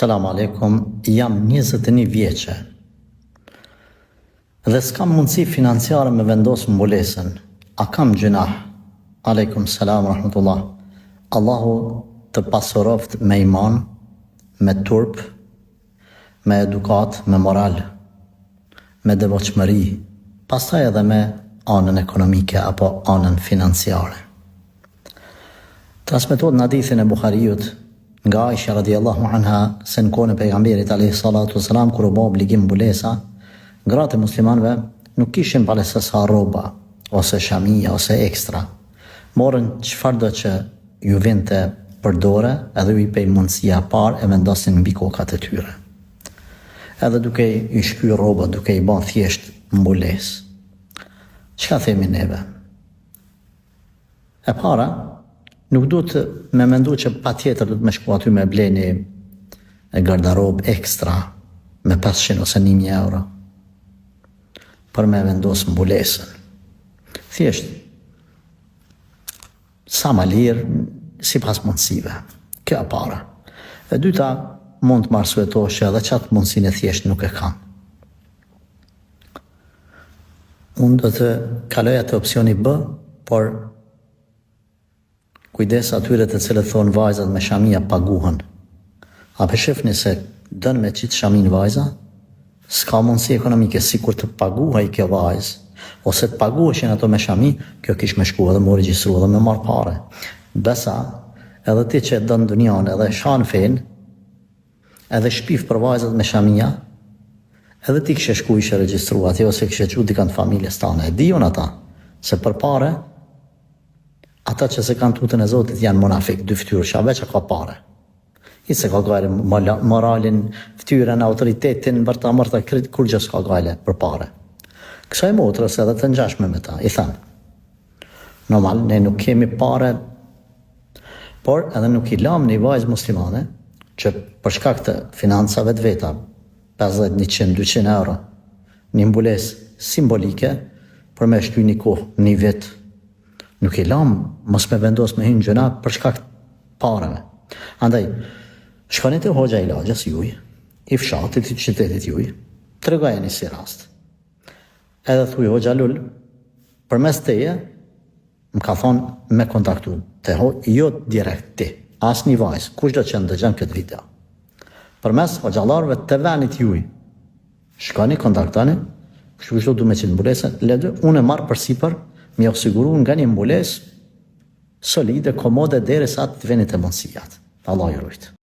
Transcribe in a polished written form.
Selam aleikum, jam 21 vjeçe dhe s'kam mundësi financiare me vendos mbulesën. A kam gjunah? Aleikum selam rahmetullah. Allahu të pasuroft me iman, me turp, me edukat, me moral, me devotshmëri, pastaj edhe me anën ekonomike apo anën financiare. Transmetohet në hadithin e Buhariut nga Aisha radiallahu anha se në kohën e pejgamberit alayhi salatu wasalam kur u bë obligim mbulesa, gratë e muslimanëve nuk kishin palesasa rroba ose shamia ose ekstra. Morën çfarëdo që ju vinte për dorë edhe u jepej mundësia parë e vendosin mbi kokat e tyre. Edhe duke i shkyer rroba, duke i bën thjesht mbulesë. Çka themi neve? E para, nuk duhet me mendu që pa tjetër duhet me shku aty me bleni e gardarob ekstra me 500 ose 1000 euro për me vendos mbulesën. Thjesht, sa ma lirë, si pas mundësive. Kjo e para. E dyta, mund të marsuetosh që edhe qatë mundësin e thjesht nuk e kanë. Unë do të kaloja të opcioni B, por kujdes atyre të cilët thonë vajzat me shamia paguhen. A për shifni se dënë me qitë shamin vajza, s'ka mundësi ekonomike si kur të paguhaj kjo vajzë, ose të paguheshin ato me shami, kjo kish me shku edhe më regjistru edhe me marë pare. Besa, edhe ti që dënë dunjan edhe shanë fen, edhe shpif për vajzat me shamia, edhe ti kështë shku ishe regjistru ati, ose kështë që dikant familjes tane. E dijon ata, se për pare, ata që se kanë tutën e Zotit janë monafik, dy ftyrë, që veç ka pare. I se ka gajle moralin, ftyrën, autoritetin, mërta, kur gjë s'ka gajle për pare. Kësaj motrës edhe të ngjashme me ta, i thanë. Normal, ne nuk kemi pare, por edhe nuk i lam një vajzë muslimane, që për shkak të financave të veta, 50, 100, 200 euro, një mbules simbolike, për me shty një kohë, një vit, nuk i lam, mos me vendos me hinë gjëna për shkak pareve. Andaj, shkonit e hoxha i lagjës juj, i fshatit, i qytetit juj, të regajeni si rast. Edhe thuj hoxha lull, për mes teje, më ka thonë me kontaktu, të jo direkt ti, as një vajzë, kush do që ndëgjën këtë video. Për mes hoxhalarve të venit juj, shkoni, kontaktani, kushtu du me qitë mbulesë, ledë, unë e marë për sipër, mi o siguru nga një mbulesë solide, komode, deri sa të venit e mundësijat. Allah i rujtë.